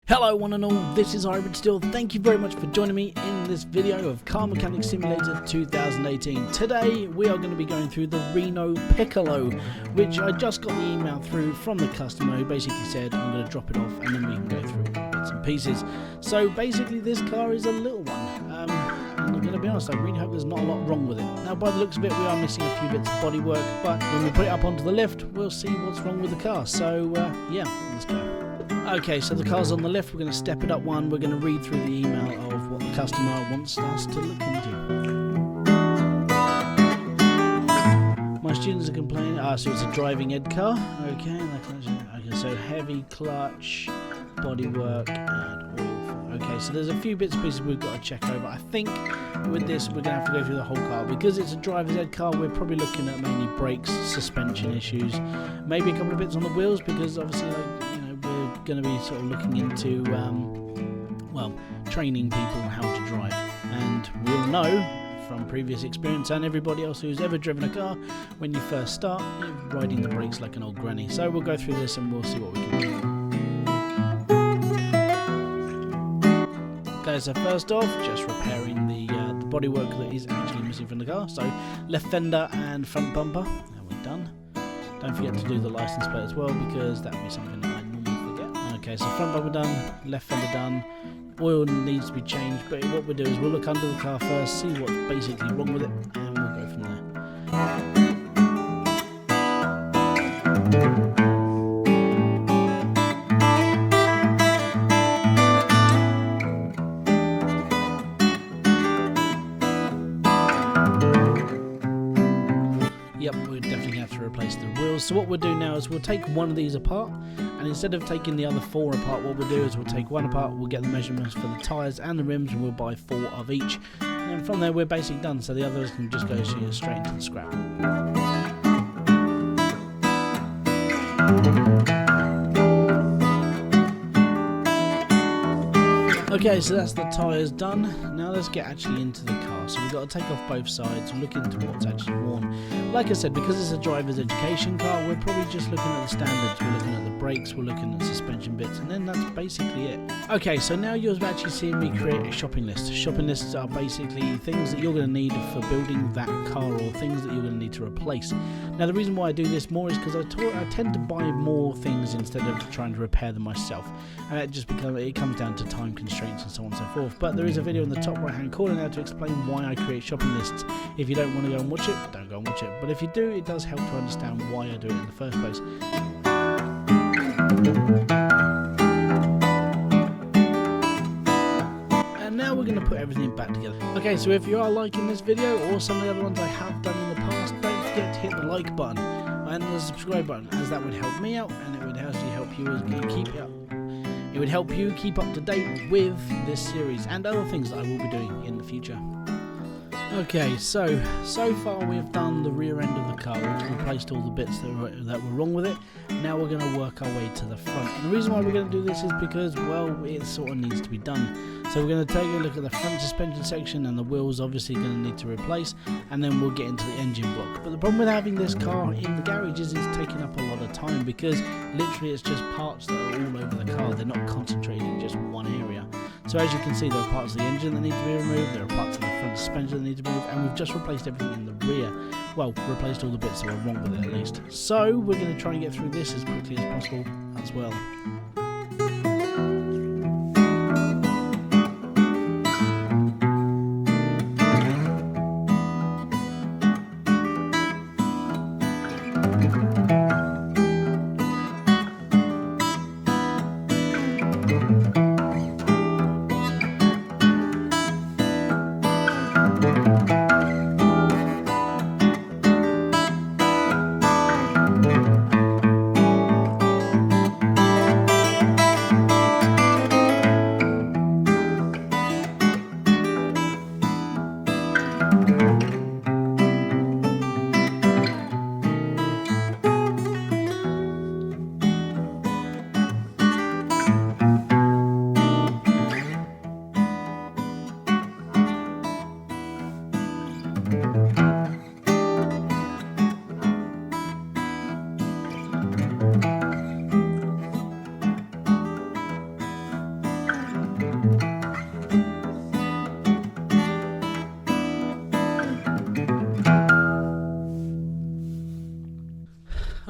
Hello one and all, this is Hybridsteel. Thank you very much for joining me in this video of Car Mechanic Simulator 2018. Today we are going to be going through the Rino Piccolo, which I just got the email through from the customer who basically said I'm going to drop it off and then we can go through bits and pieces. So basically this car is a little one, and I'm going to be honest, I really hope there's not a lot wrong with it. Now by the looks of it we are missing a few bits of bodywork, but when we put it up onto the lift we'll see what's wrong with the car. So yeah, let's go. Okay, so the car's on the lift. We're going to step it up one. We're going to read through the email of what the customer wants us to look into. My students are complaining. So it's a driving ed car. Okay, so heavy clutch, bodywork, and oil. Okay, so there's a few bits and pieces we've got to check over. I think with this we're going to have to go through the whole car. Because it's a driver's ed car, we're probably looking at mainly brakes, suspension issues, maybe a couple of bits on the wheels, because obviously, going to be sort of looking into training people how to drive, and we'll know from previous experience and everybody else who's ever driven a car, when you first start you're riding the brakes like an old granny. So we'll go through this and we'll see what we can do. Okay, so first off, just repairing the bodywork that is actually missing from the car. So left fender and front bumper, and we're done. Don't forget to do the license plate as well, because that would be something that Okay, so front bumper done, left fender done, oil needs to be changed, but what we'll do is we'll look under the car first, see what's basically wrong with it, and we'll go from there. Yep, we're definitely going to have to replace the wheels. So what we'll do now is we'll take one of these apart, and instead of taking the other four apart, what we'll do is we'll take one apart, we'll get the measurements for the tyres and the rims, and we'll buy 4 of each. And then from there we're basically done, so the others can just go straight into the scrap. Okay, so that's the tyres done. Now let's get actually into the car. So we've got to take off both sides, look into what's actually worn. Like I said, because it's a driver's education car, we're probably just looking at the standards. We're looking at the brakes, we're looking at suspension bits, and then that's basically it. Okay, so now you're actually seeing me create a shopping list. Shopping lists are basically things that you're going to need for building that car, or things that you're going to need to replace. Now the reason why I do this more is because I tend to buy more things instead of trying to repair them myself. And it comes down to time constraints and so on and so forth. But there is a video in the top right hand corner now to explain why I create shopping lists. If you don't want to go and watch it, don't go and watch it. But if you do, it does help to understand why I do it in the first place. And now we're going to put everything back together. Okay, so if you are liking this video or some of the other ones I have done in the past, don't forget to hit the like button and the subscribe button, as that would help me out, and it would actually help you as you keep it up. It would help you keep up to date with this series and other things that I will be doing in the future. Okay, so far we've done the rear end of the car. We've replaced all the bits that were wrong with it. Now we're going to work our way to the front. And the reason why we're going to do this is because, well, it sort of needs to be done. So we're going to take a look at the front suspension section, and the wheels obviously going to need to replace, and then we'll get into the engine block. But the problem with having this car in the garage is it's taking up a lot of time, because literally it's just parts that are all over the car. They're not concentrated in just one area. So as you can see, there are parts of the engine that need to be removed, there are parts of the front suspension that need to be removed, and we've just replaced everything in the rear. Well, replaced all the bits that were wrong with it at least. So we're going to try and get through this as quickly as possible as well.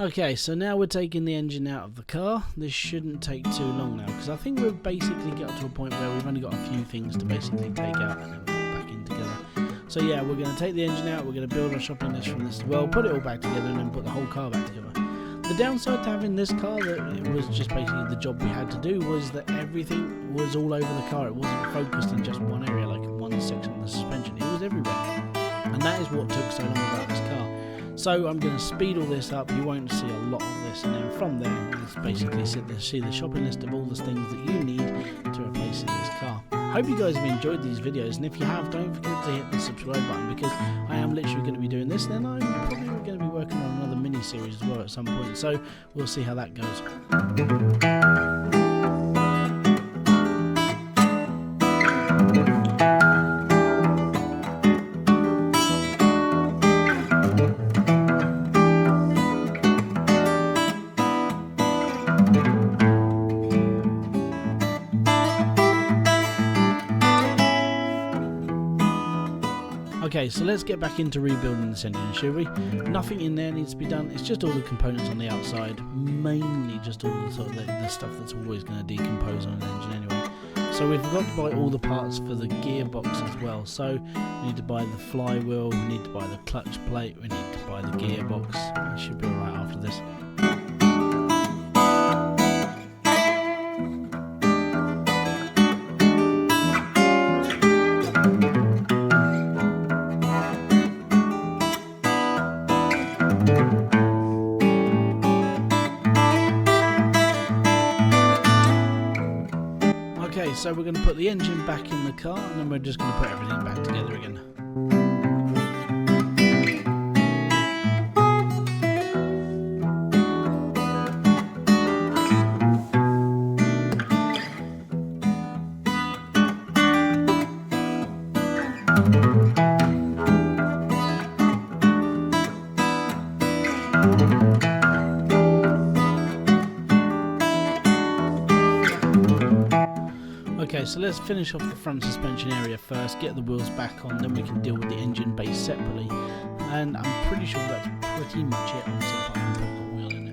Okay, so now we're taking the engine out of the car. This shouldn't take too long now, because I think we've basically got to a point where we've only got a few things to basically take out and then put back in together. So yeah, we're going to take the engine out, we're going to build our shopping list from this as well, put it all back together and then put the whole car back together. The downside to having this car, that it was just basically the job we had to do, was that everything was all over the car. It wasn't focused in just one area, like one section of the suspension. It was everywhere. And that is what took so long about this car. So I'm going to speed all this up. You won't see a lot of this, and then from there, it's basically see the shopping list of all the things that you need to replace in this car. Hope you guys have enjoyed these videos, and if you have, don't forget to hit the subscribe button, because I am literally going to be doing this, then I'm probably going to be working on another mini series as well at some point, so we'll see how that goes. Okay, so let's get back into rebuilding this engine, shall we? Nothing in there needs to be done. It's just all the components on the outside, mainly just all the, sort of the stuff that's always going to decompose on an engine anyway. So we forgot to buy all the parts for the gearbox as well. So we need to buy the flywheel, we need to buy the clutch plate, we need to buy the gearbox. It should be alright after this. Okay, so we're going to put the engine back in the car, and then we're just going to put everything back together again. Okay, so let's finish off the front suspension area first, get the wheels back on, then we can deal with the engine base separately. And I'm pretty sure that's pretty much it. I'll see if I can put the wheel in it.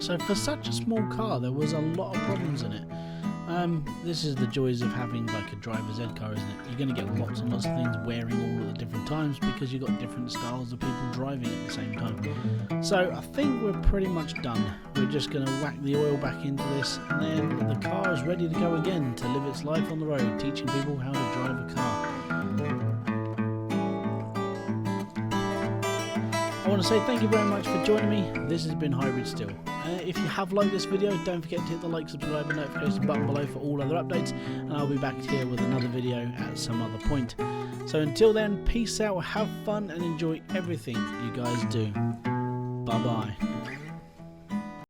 So for such a small car, there was a lot of problems in it. This is the joys of having like a driver's ed car, isn't it? You're going to get lots and lots of things wearing all at the different times because you've got different styles of people driving at the same time. So I think we're pretty much done. We're just going to whack the oil back into this, and then the car is ready to go again to live its life on the road, teaching people how to drive a car. I want to say thank you very much for joining me. This has been Hybridsteel. If you have liked this video, don't forget to hit the like, subscribe and notification button below for all other updates, and I'll be back here with another video at some other point. So until then, peace out, have fun and enjoy everything you guys do. Bye bye.